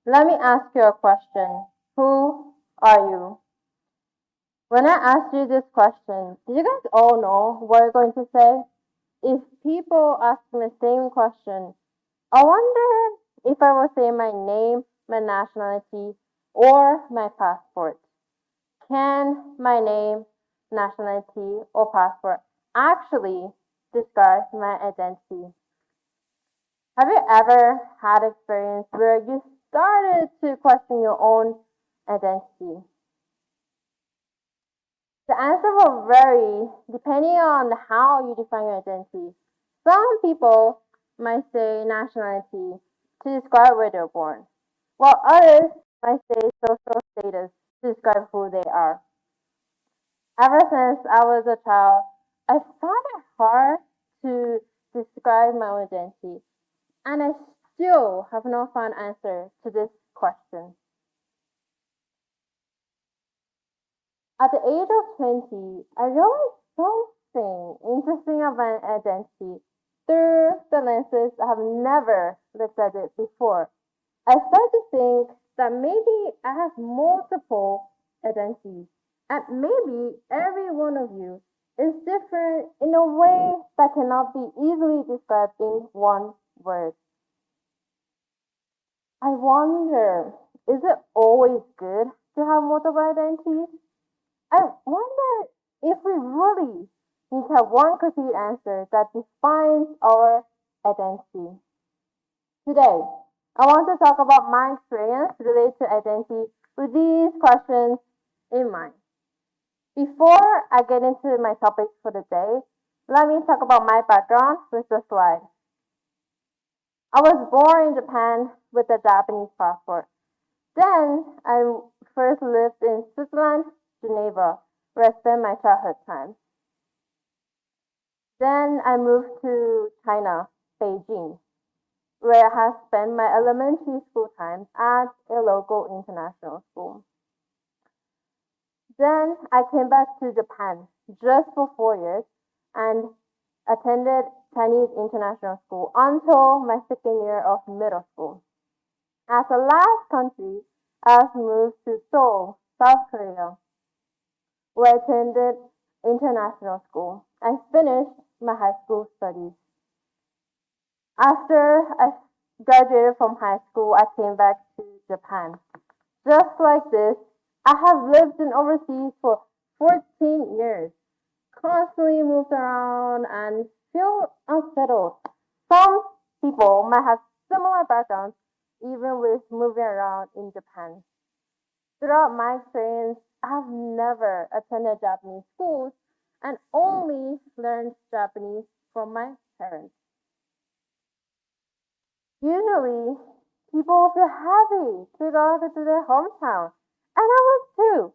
Let me ask you a question. Who are you? When I asked you this question, did you guys all know what you're going to say? If people ask me the same question, I wonder if I will say my name, my nationality, or my passport. Can my name, nationality, or passport actually describe my identity? Have you ever had experience where you started to question your own identity? The answer will vary depending on how you define your identity. Some people might say nationality to describe where they're born, while others might say social status to describe who they are. Ever since I was a child, I found it hard to describe my own identity, and I still have not found answer to this question. At the age of 20, I realized something interesting about my identity through the lenses I have never looked at it before. I started to think that maybe I have multiple identities, and maybe every one of you is different in a way that cannot be easily described in one word. I wonder, is it always good to have multiple identities? I wonder if we really need to have one complete answer that defines our identity. Today, I want to talk about my experience related to identity with these questions in mind. Before I get into my topics for the day, let me talk about my background with the slide. I was born in Japan with a Japanese passport. Then I first lived in Switzerland, Geneva, where I spent my childhood time. Then I moved to China, Beijing, where I have spent my elementary school time at a local international school. Then I came back to Japan just for 4 years and attended Chinese international school until my second year of middle school. As a last country, I've moved to Seoul, South Korea, where I attended international school and finished my high school studies. After I graduated from high school, I came back to Japan. Just like this, I have lived in overseas for 14 years, constantly moved around and feel unsettled. Some people might have similar backgrounds even with moving around in Japan. Throughout my experience, I've never attended Japanese schools and only learned Japanese from my parents. Usually, people feel happy to go to their hometown, and I was too.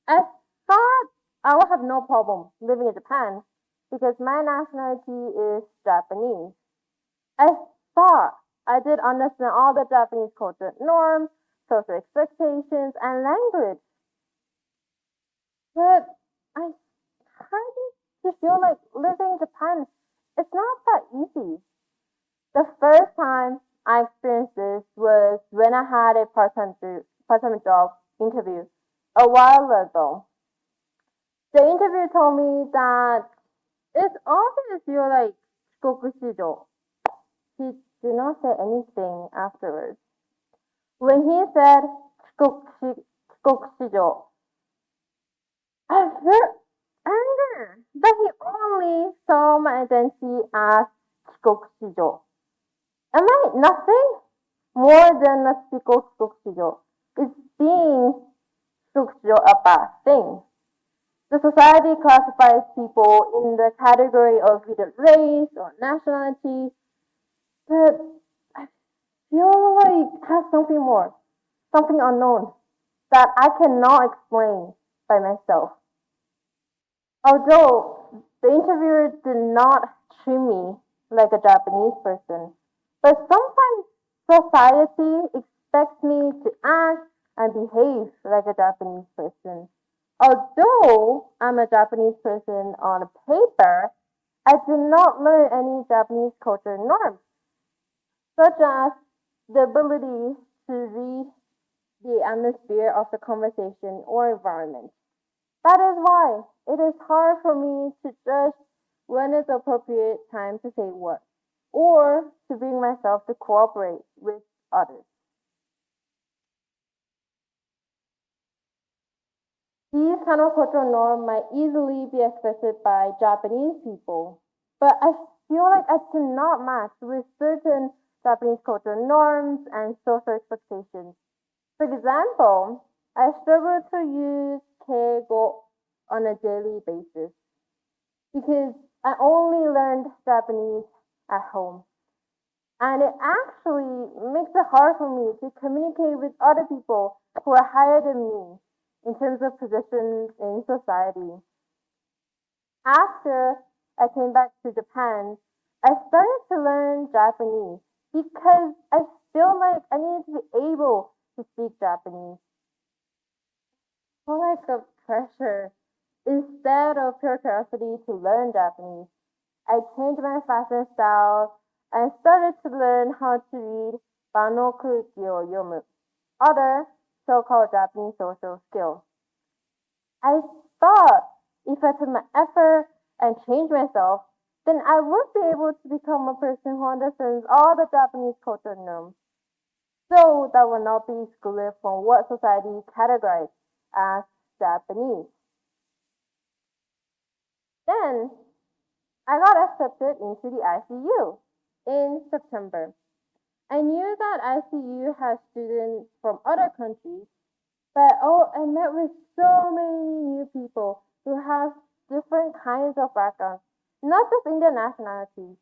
I thought I would have no problem living in Japan because my nationality is Japanese. I thought I did understand all the Japanese culture norms, social expectations, and language, but I started to feel like living in Japan is not that easy. The first time I experienced this was when I had a part-time job interview a while ago. The interviewer told me that it's obvious you're like 帰国子女. He did not say anything afterwards. When he said 帰国子女, I felt anger that he only saw my identity as 帰国子女. Am I nothing more than a Shikokukushiro? Is being Shukushijo a bad thing? The society classifies people in the category of either race or nationality, but I feel like it has something more, something unknown that I cannot explain by myself. Although the interviewer did not treat me like a Japanese person, but sometimes society expects me to act and behave like a Japanese person. Although I'm a Japanese person on paper, I did not learn any Japanese culture norms, such as the ability to read the atmosphere of the conversation or environment. That is why it is hard for me to judge when is the appropriate time to say what, or to bring myself to cooperate with others. These kind of cultural norms might easily be expected by Japanese people, but I feel like I cannot match with certain Japanese cultural norms and social expectations. For example, I struggle to use keigo on a daily basis because I only learned Japanese at home. And it actually makes it hard for me to communicate with other people who are higher than me in terms of positions in society. After I came back to Japan, I started to learn Japanese because I feel like I needed to be able to speak Japanese. For like a pressure, instead of pure curiosity to learn Japanese, I changed my fashion style and started to learn how to read Banokuki o yomu, other so-called Japanese social skills. I thought if I put my effort and change myself, then I would be able to become a person who understands all the Japanese culture norms. So that will not be excluded from what society categorizes as Japanese. Then I got accepted into the ICU in September. I knew that ICU has students from other countries, but oh, I met with so many new people who have different kinds of backgrounds, not just Indian nationalities.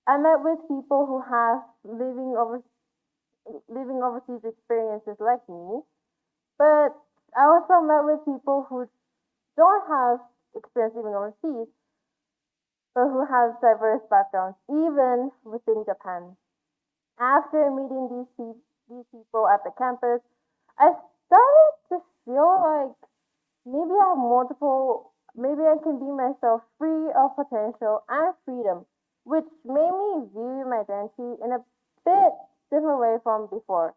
I met with people who have living overseas experiences like me, but I also met with people who don't have experience living overseas, but who have diverse backgrounds, even within Japan. After meeting these people at the campus, I started to feel like maybe I have maybe I can be myself free of potential and freedom, which made me view my identity in a bit different way from before.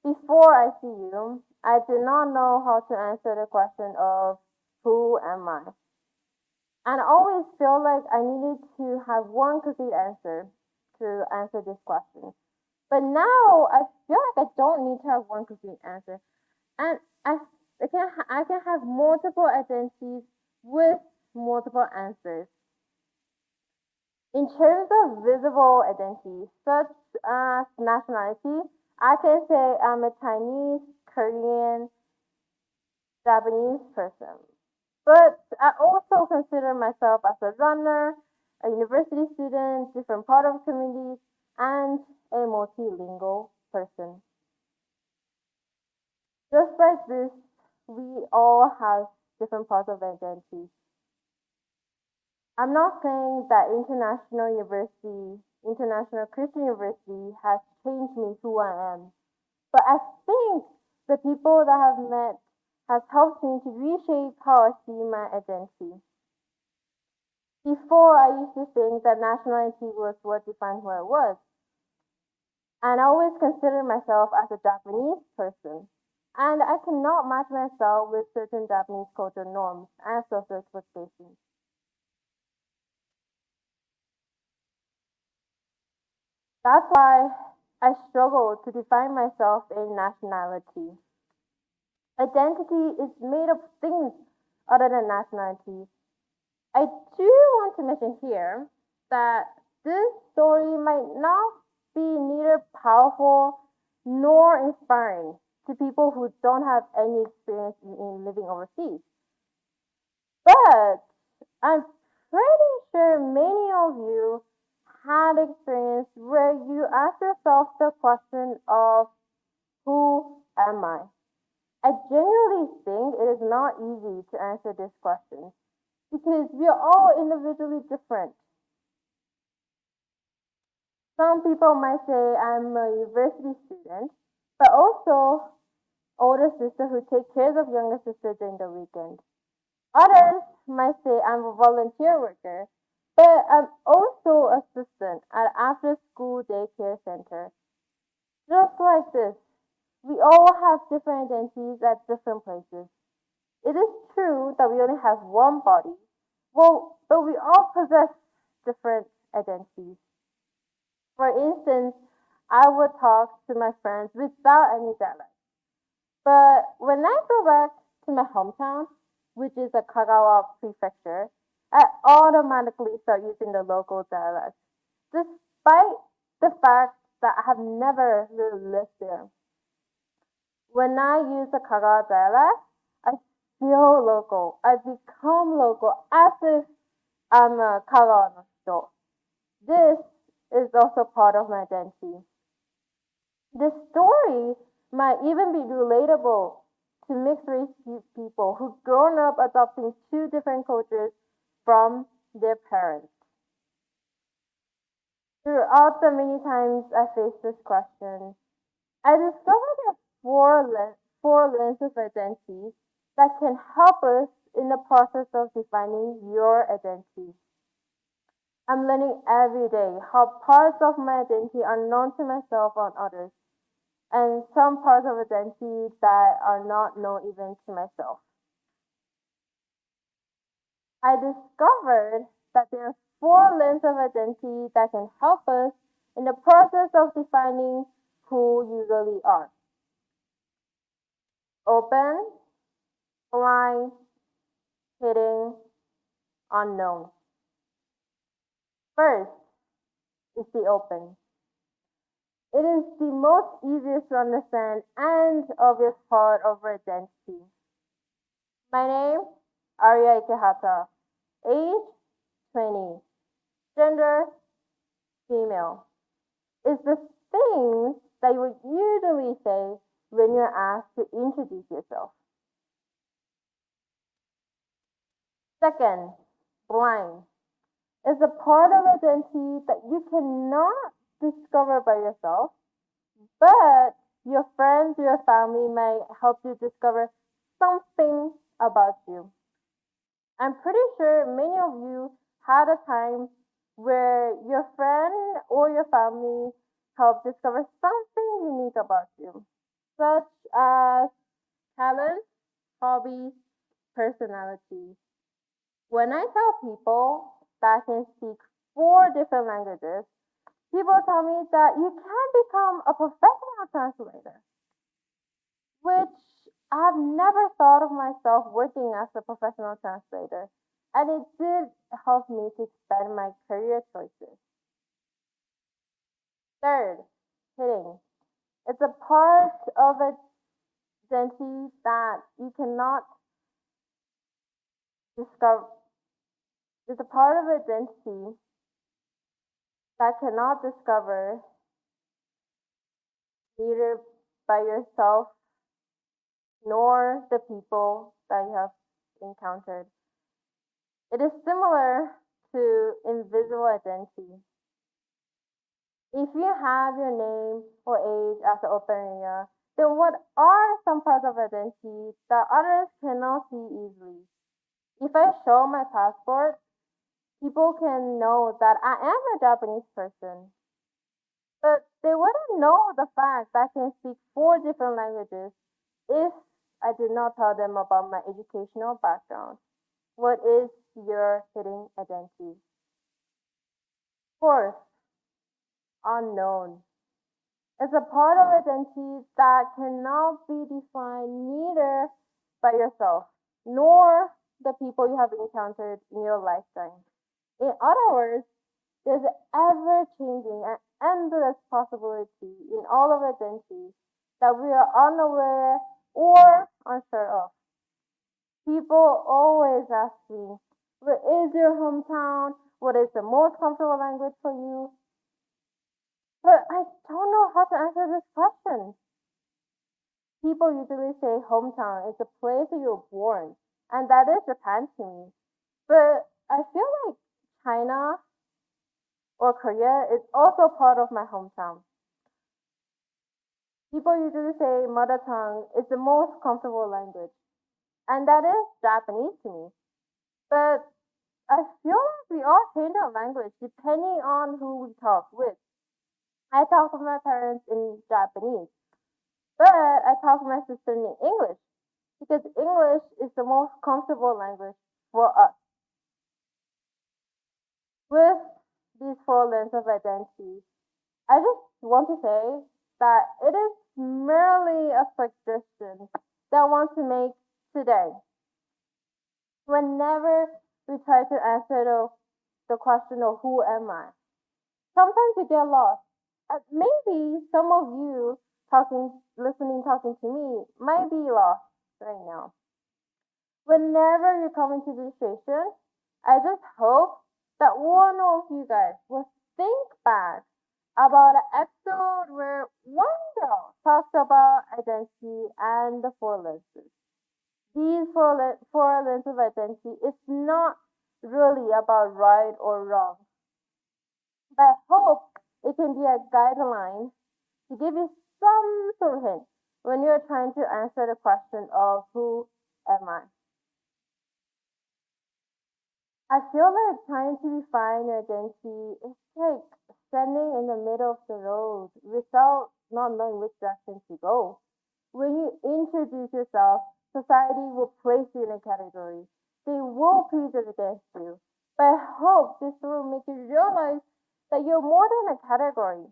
Before ICU, I did not know how to answer the question of who am I? And I always felt like I needed to have one complete answer to answer this question. But now I feel like I don't need to have one complete answer, and I can have multiple identities with multiple answers. In terms of visible identities, such as nationality, I can say I'm a Chinese, Korean, Japanese person. But I also consider myself as a runner, a university student, different part of communities, and a multilingual person. Just like this, we all have different parts of identity. I'm not saying that International Christian University has changed me who I am, but I think the people that I've met has helped me to reshape how I see my identity. Before, I used to think that nationality was what defined who I was, and I always considered myself as a Japanese person. And I cannot match myself with certain Japanese cultural norms and social expectations. That's why I struggle to define myself in nationality. Identity is made of things other than nationality. I do want to mention here that this story might not be neither powerful nor inspiring to people who don't have any experience in living overseas. But I'm pretty sure many of you had experience where you ask yourself the question of who am I? I genuinely think it is not easy to answer this question because we are all individually different. Some people might say I'm a university student, but also older sister who take care of younger sister during the weekend. Others might say I'm a volunteer worker, but I'm also assistant at after school daycare center. Just like this, We all have different identities at different places. It is true that we only have one body, well, but we all possess different identities. For instance, I would talk to my friends without any dialect. But when I go back to my hometown, which is a Kagawa prefecture, I automatically start using the local dialect, despite the fact that I have never really lived there. When I use the Kagawa dialect, I feel local. I become local as if I'm a Kagawa no hito. This is also part of my identity. This story might even be relatable to mixed race people who've grown up adopting two different cultures from their parents. Throughout the many times I faced this question, I discovered there are four lenses of identity that can help us in the process of defining your identity. I'm learning every day how parts of my identity are known to myself and others, and some parts of identity that are not known even to myself. I discovered that there are four lenses of identity that can help us in the process of defining who you really are. Open, blind, hidden, unknown. First is the open. It is the most easiest to understand and obvious part of our identity. My name, Aria Ikehata. Age, 20. Gender, female. It's the things that you would usually say when you're asked to introduce yourself. Second, blind. It's a part of identity that you cannot discover by yourself, but your friends or your family may help you discover something about you. I'm pretty sure many of you had a time where your friend or your family helped discover something unique about you, such as talent, hobbies, personality. When I tell people that I can speak four different languages, people tell me that you can become a professional translator, which I've never thought of myself working as a professional translator, and it did help me to expand my career choices. Third, hitting. It's a part of identity that you cannot discover. It's a part of identity that cannot discover neither by yourself nor the people that you have encountered. It is similar to invisible identity. If you have your name or age as an open area, then what are some parts of identity that others cannot see easily? If I show my passport, people can know that I am a Japanese person, but they wouldn't know the fact that I can speak four different languages if I did not tell them about my educational background. What is your hidden identity? Fourth, unknown. It's a part of identity that cannot be defined neither by yourself nor the people you have encountered in your lifetime. In other words, there's an ever changing and endless possibility in all of identity that we are unaware or unsure of. People always ask me, where is your hometown? What is the most comfortable language for you? But I don't know how to answer this question. People usually say hometown is the place where you're born, and that is Japan to me. But I feel like China or Korea is also part of my hometown. People usually say mother tongue is the most comfortable language, and that is Japanese to me. But I feel like we all change our language depending on who we talk with. I talk with my parents in Japanese, But I talk to my sister in English because English is the most comfortable language for us. With these four lens of identity, I just want to say that it is merely a suggestion that I want to make today. Whenever we try to answer the question of who am I, sometimes you get lost. Maybe some of you talking to me might be lost right now. Whenever you come into this situation, I just hope that one of you guys will think back about an episode where one girl talks about identity and the four lenses. These four lenses of identity is not really about right or wrong, but I hope it can be a guideline to give you some sort of hint when you're trying to answer the question of who am I. I feel like trying to define your identity is like standing in the middle of the road without not knowing which direction to go. When you introduce yourself, society will place you in a category. They will prejudice against you. But I hope this will make you realize that you're more than a category.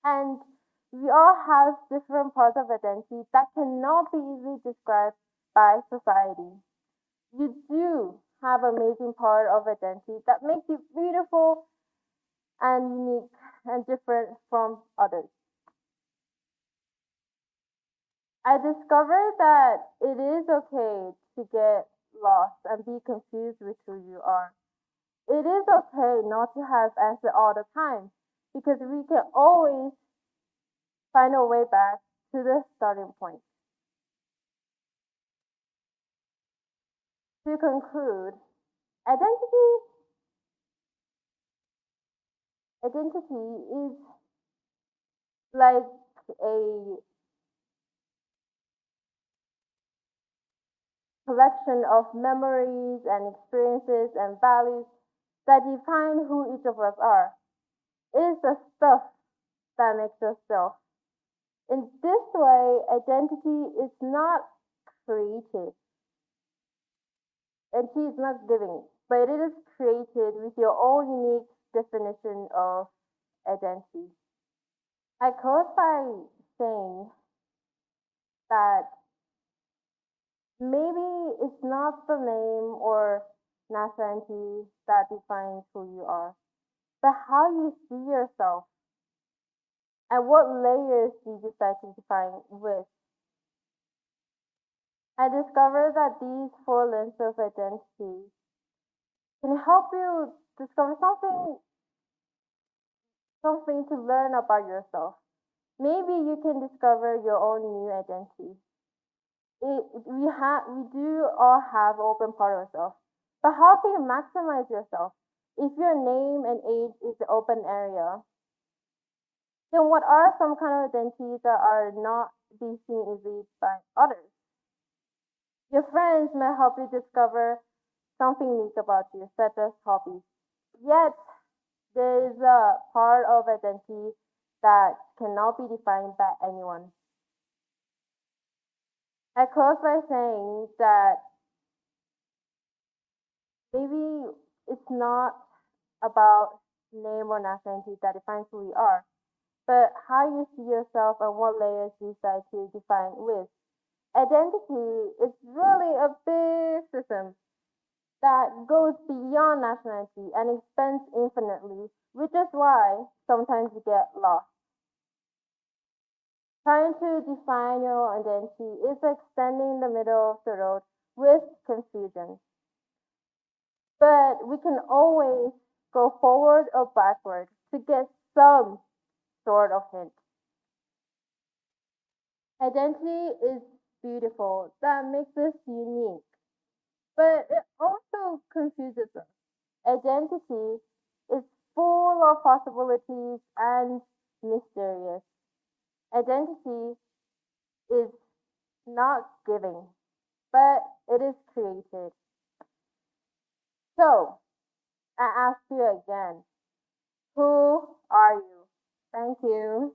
And we all have different parts of identity that cannot be easily described by society. You do have an amazing part of identity that makes you beautiful and unique and different from others. I discovered that it is okay to get lost and be confused with who you are. It is okay not to have answers all the time because we can always find our way back to the starting point. To conclude, identity identity is like a collection of memories and experiences and values that define who each of us are. It is the stuff that makes us self. In this way, identity is not created. Identity is not giving, but it is created with your own unique definition of identity. I close by saying that maybe it's not the name or nationality that defines who you are, but how you see yourself and what layers you decide to define with. I discovered that these four lenses of identity can help you discover something to learn about yourself. Maybe you can discover your own new identity. We do all have open part of ourselves, but how can you maximize yourself? If your name and age is the open area, then what are some kind of identities that are not be seen easily by others? Your friends may help you discover something unique about you, such as hobbies. Yet, there is a part of identity that cannot be defined by anyone. I close by saying that maybe it's not about name or nationality that defines who you are, but how you see yourself and what layers you decide to define with. Identity is really a big system that goes beyond nationality and expands infinitely, which is why sometimes you get lost. Trying to define your identity is like standing in the middle of the road with confusion. But we can always go forward or backward to get some sort of hint. Identity is beautiful. That makes us unique. But it also confuses us. Identity is full of possibilities and mysterious. Identity is not giving, but it is created. So, I ask you again, who are you? Thank you.